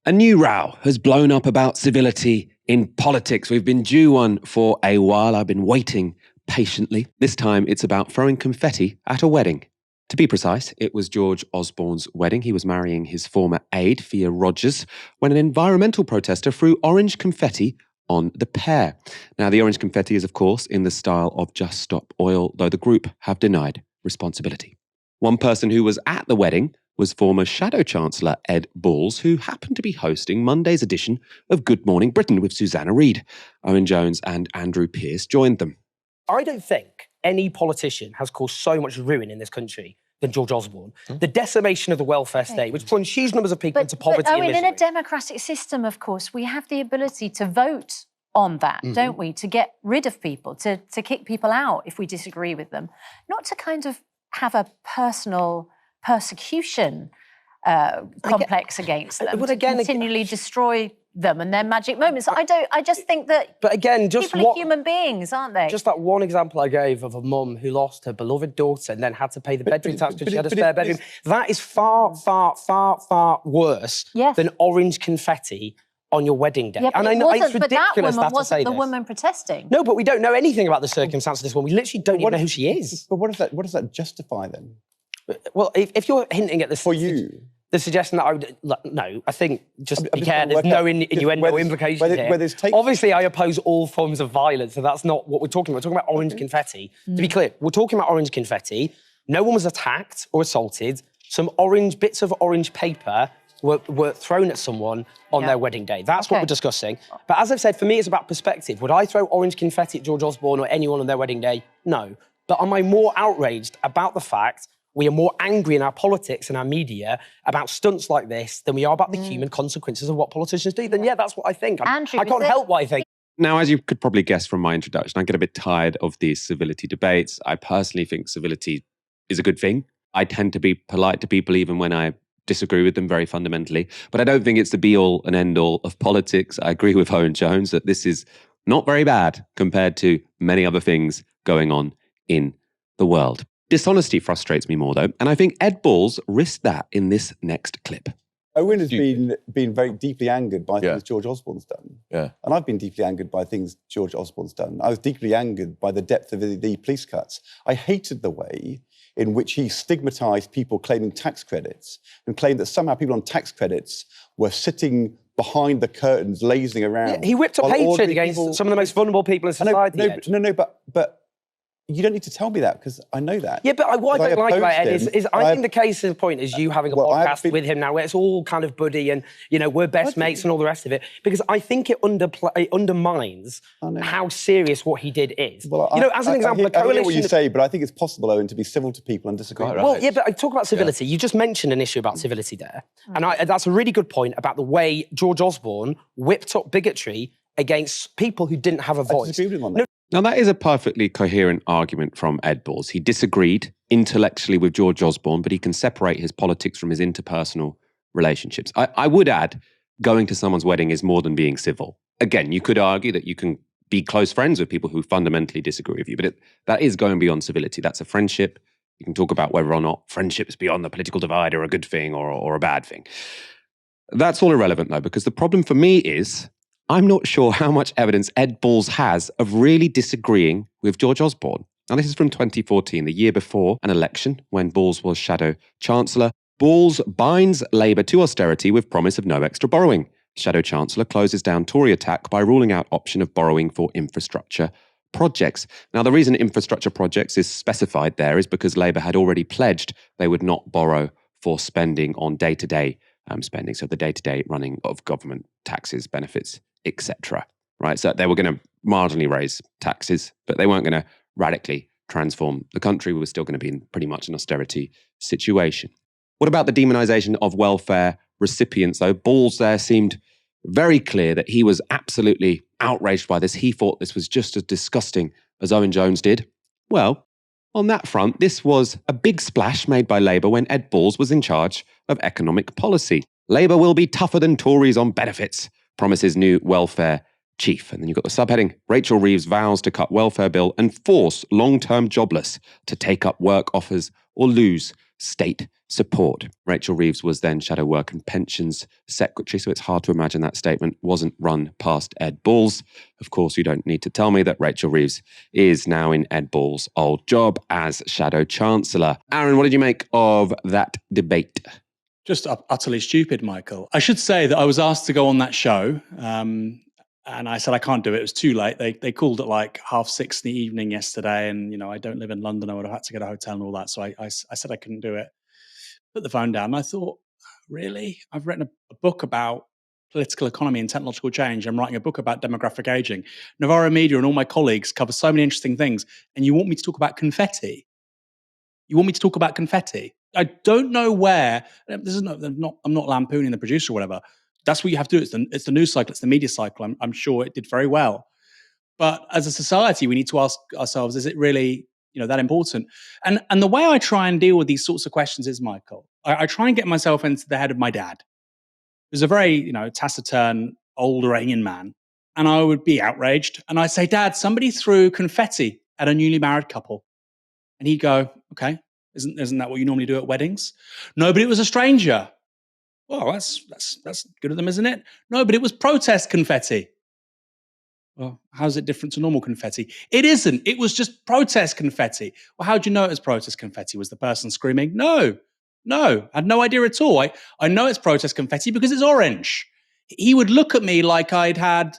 A new row has blown up about civility in politics. We've been due one for a while. I've been waiting patiently. This time it's about throwing confetti at a wedding. To be precise, it was George Osborne's wedding. He was marrying his former aide, Fia Rogers, when an environmental protester threw orange confetti on the pair. Now, the orange confetti is, of course, in the style of Just Stop Oil, though the group have denied responsibility. One person who was at the wedding was former Shadow Chancellor Ed Balls, who happened to be hosting Monday's edition of Good Morning Britain with Susanna Reid. Owen Jones and Andrew Pearce joined them. I don't think any politician has caused so much ruin in this country than George Osborne. The decimation of the welfare state, which plunged huge numbers of people into poverty and misery. In a democratic system, of course, we have the ability to vote on that, don't we? To get rid of people, to kick people out if we disagree with them. Not to kind of have a personal persecution complex against them, but again, continually destroy them and their magic moments. I just think that but again, just people are human beings, aren't they? Just that one example I gave of a mum who lost her beloved daughter and then had to pay the bedroom tax because she had a spare bedroom. That is far, far, far, far worse than orange confetti on your wedding day. Yeah, and I know it's but ridiculous that woman wasn't the woman protesting. No, but we don't know anything about the circumstances of this one. We literally don't even know who she is. But what does that justify then? Well, if you're hinting at this for you, the suggestion that I would no, I think just be careful. There's no innuendo, no implications here. Obviously, I oppose all forms of violence, so that's not what we're talking about. We're talking about orange confetti. To be clear, we're talking about orange confetti. No one was attacked or assaulted. Some bits of orange paper were thrown at someone on their wedding day. That's what we're discussing. But as I've said, for me, it's about perspective. Would I throw orange confetti at George Osborne or anyone on their wedding day? No. But am I more outraged about the fact we are more angry in our politics and our media about stunts like this than we are about the human consequences of what politicians do? Then, that's what I think. Andrew, I can't help what I think. Now, as you could probably guess from my introduction, I get a bit tired of these civility debates. I personally think civility is a good thing. I tend to be polite to people even when I disagree with them very fundamentally. But I don't think it's the be-all and end-all of politics. I agree with Owen Jones that this is not very bad compared to many other things going on in the world. Dishonesty frustrates me more, though, and I think Ed Balls risked that in this next clip. Owen has been very deeply angered by things George Osborne's done. Yeah. And I've been deeply angered by things George Osborne's done. I was deeply angered by the depth of the police cuts. I hated the way in which he stigmatised people claiming tax credits and claimed that somehow people on tax credits were sitting behind the curtains, lazing around. Yeah, he whipped up hatred against some of the most vulnerable people in society. But you don't need to tell me that because I know that. Yeah, but what I don't like about Ed is I think the case in point is you having a podcast with him now where it's all kind of buddy and, we're best mates and all the rest of it, because I think it undermines how serious what he did is. Well, as an example, a coalition... I hear what you say, but I think it's possible, Owen, to be civil to people and disagree. Well, yeah, but I talk about civility. You just mentioned an issue about civility there. And that's a really good point about the way George Osborne whipped up bigotry against people who didn't have a voice. I disagree with him on that. Now, that is a perfectly coherent argument from Ed Balls. He disagreed intellectually with George Osborne, but he can separate his politics from his interpersonal relationships. I would add, going to someone's wedding is more than being civil. Again, you could argue that you can be close friends with people who fundamentally disagree with you, but that is going beyond civility. That's a friendship. You can talk about whether or not friendships beyond the political divide are a good thing or a bad thing. That's all irrelevant, though, because the problem for me is I'm not sure how much evidence Ed Balls has of really disagreeing with George Osborne. Now, this is from 2014, the year before an election when Balls was Shadow Chancellor. Balls binds Labour to austerity with promise of no extra borrowing. Shadow Chancellor closes down Tory attack by ruling out option of borrowing for infrastructure projects. Now, the reason infrastructure projects is specified there is because Labour had already pledged they would not borrow for spending on day-to-day spending, so the day-to-day running of government taxes, benefits, etc. Right? So they were going to marginally raise taxes, but they weren't going to radically transform the country. We were still going to be in pretty much an austerity situation. What about the demonisation of welfare recipients, though? Balls there seemed very clear that he was absolutely outraged by this. He thought this was just as disgusting as Owen Jones did. Well, on that front, this was a big splash made by Labour when Ed Balls was in charge of economic policy. Labour will be tougher than Tories on benefits, promises new welfare chief. And then you've got the subheading, Rachel Reeves vows to cut welfare bill and force long-term jobless to take up work offers or lose state support. Rachel Reeves was then Shadow Work and Pensions Secretary, so it's hard to imagine that statement wasn't run past Ed Balls. Of course, you don't need to tell me that Rachel Reeves is now in Ed Balls' old job as Shadow Chancellor. Aaron, what did you make of that debate? Just utterly stupid, Michael. I should say that I was asked to go on that show, and I said I can't do it. It was too late. They called at like 6:30 in the evening yesterday, and I don't live in London. I would have had to get a hotel and all that. So I said I couldn't do it. Put the phone down. And I thought, really? I've written a book about political economy and technological change. I'm writing a book about demographic aging. Novara Media and all my colleagues cover so many interesting things, and you want me to talk about confetti? You want me to talk about confetti? I don't know where. This is I'm not lampooning the producer or whatever. That's what you have to do. It's the news cycle. It's the media cycle. I'm sure it did very well. But as a society, we need to ask ourselves: is it really that important? And the way I try and deal with these sorts of questions is, Michael, I try and get myself into the head of my dad, who's a very taciturn, old Iranian man, and I would be outraged. And I'd say, Dad, somebody threw confetti at a newly married couple, and he'd go, okay. Isn't that what you normally do at weddings? No, but it was a stranger. Well, that's good of them, isn't it? No, but it was protest confetti. Well, how's it different to normal confetti? It isn't. It was just protest confetti. Well, how do you know it was protest confetti? Was the person screaming? No, I had no idea at all. I know it's protest confetti because it's orange. He would look at me like I'd had,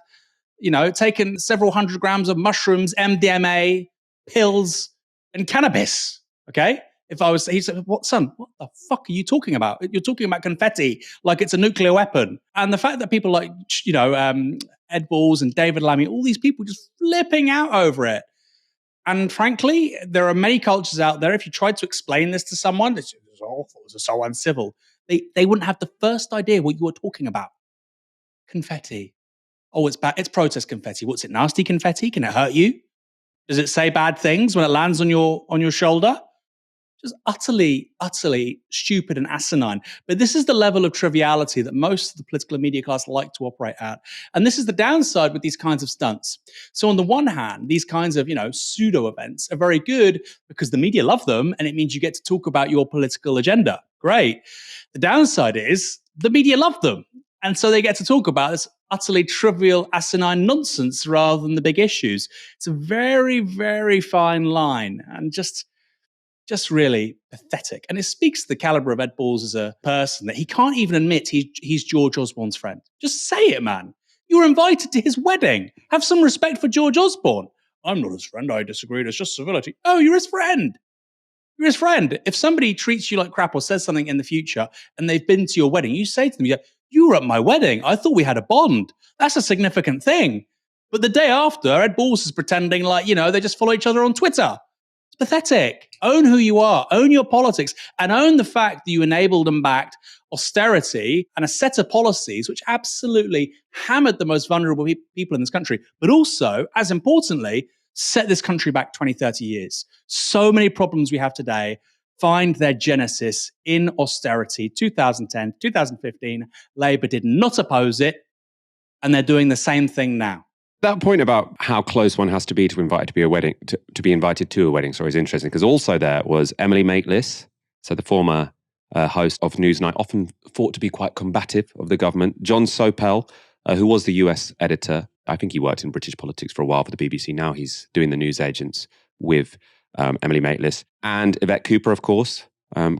taken several hundred grams of mushrooms, MDMA, pills, and cannabis. Okay? He said, what, son, what the fuck are you talking about? You're talking about confetti like it's a nuclear weapon. And the fact that people like, Ed Balls and David Lammy, all these people just flipping out over it. And frankly, there are many cultures out there, if you tried to explain this to someone, it's awful, it's so uncivil. They wouldn't have the first idea what you were talking about. Confetti. Oh, it's bad. It's protest confetti. What's it, nasty confetti? Can it hurt you? Does it say bad things when it lands on your shoulder? Just utterly, utterly stupid and asinine. But this is the level of triviality that most of the political and media class like to operate at. And this is the downside with these kinds of stunts. So on the one hand, these kinds of, pseudo events are very good because the media love them and it means you get to talk about your political agenda. Great. The downside is the media love them. And so they get to talk about this utterly trivial, asinine nonsense rather than the big issues. It's a very, very fine line and just really pathetic. And it speaks to the caliber of Ed Balls as a person that he can't even admit he's George Osborne's friend. Just say it, man. You were invited to his wedding. Have some respect for George Osborne. I'm not his friend. I disagreed. It's just civility. Oh, you're his friend. You're his friend. If somebody treats you like crap or says something in the future and they've been to your wedding, you say to them, you were at my wedding. I thought we had a bond. That's a significant thing. But the day after, Ed Balls is pretending like, they just follow each other on Twitter. Pathetic. Own who you are, own your politics, and own the fact that you enabled and backed austerity and a set of policies which absolutely hammered the most vulnerable people in this country, but also, as importantly, set this country back 20, 30 years. So many problems we have today find their genesis in austerity. 2010, 2015, Labour did not oppose it, and they're doing the same thing now. That point about how close one has to be to invite to be a wedding, to be invited to a wedding, sorry, is interesting because also there was Emily Maitlis, so the former host of Newsnight, often thought to be quite combative of the government. John Sopel, who was the US editor. I think he worked in British politics for a while for the BBC. Now he's doing the news agents with Emily Maitlis. And Yvette Cooper, of course,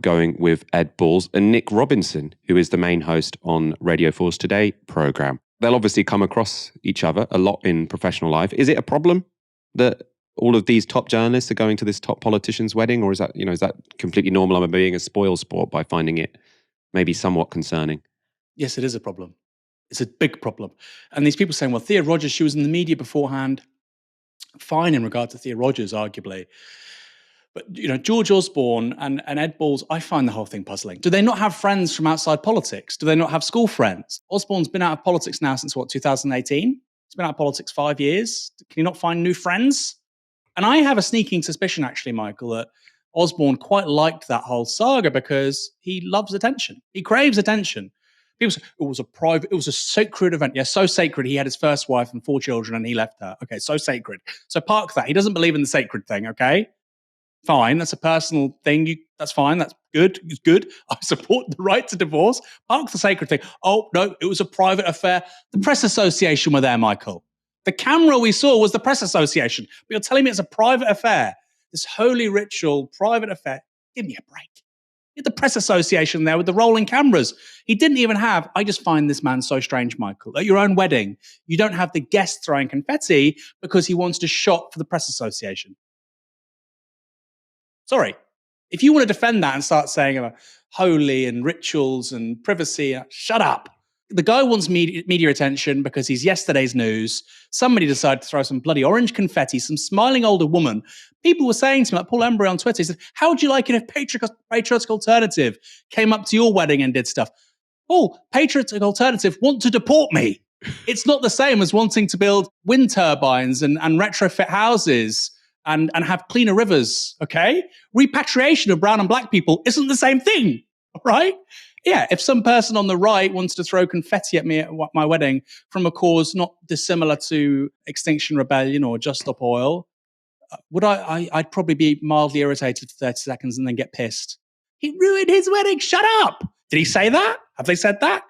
going with Ed Balls. And Nick Robinson, who is the main host on Radio 4's Today programme. They'll obviously come across each other a lot in professional life. Is it a problem that all of these top journalists are going to this top politician's wedding? Or is that completely normal? I'm being a spoil sport by finding it maybe somewhat concerning. Yes, it is a problem. It's a big problem. And these people saying, well, Thea Rogers, she was in the media beforehand. Fine in regard to Thea Rogers, arguably. But, George Osborne and Ed Balls, I find the whole thing puzzling. Do they not have friends from outside politics? Do they not have school friends? Osborne's been out of politics now since, 2018? He's been out of politics 5 years. Can he not find new friends? And I have a sneaking suspicion, actually, Michael, that Osborne quite liked that whole saga because he loves attention. He craves attention. People say, it was a sacred event. Yeah, so sacred. He had his first wife and 4 children and he left her. Okay, so sacred. So park that. He doesn't believe in the sacred thing, okay? Fine, that's a personal thing. That's fine. That's good. It's good. I support the right to divorce. Park the sacred thing. Oh, no, it was a private affair. The press association were there, Michael. The camera we saw was the press association. But you're telling me it's a private affair. This holy ritual, private affair. Give me a break. You had the press association there with the rolling cameras. He didn't even have, I just find this man so strange, Michael. At your own wedding, you don't have the guest throwing confetti because he wants to shop for the press association. Sorry. If you want to defend that and start saying about holy and rituals and privacy, shut up. The guy wants media attention because he's yesterday's news. Somebody decided to throw some bloody orange confetti, some smiling older woman. People were saying to me, like Paul Embry on Twitter, he said, how would you like it if Patriotic Alternative came up to your wedding and did stuff? Paul, Patriotic Alternative want to deport me. It's not the same as wanting to build wind turbines and retrofit houses and have cleaner rivers, okay? Repatriation of brown and black people isn't the same thing, right? Yeah, if some person on the right wants to throw confetti at me at my wedding from a cause not dissimilar to Extinction Rebellion or Just Stop Oil, I'd probably be mildly irritated for 30 seconds and then get pissed. He ruined his wedding, shut up! Did he say that? Have they said that?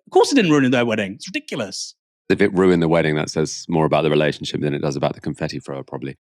Of course it didn't ruin their wedding. It's ridiculous. If it ruined the wedding, that says more about the relationship than it does about the confetti thrower, probably.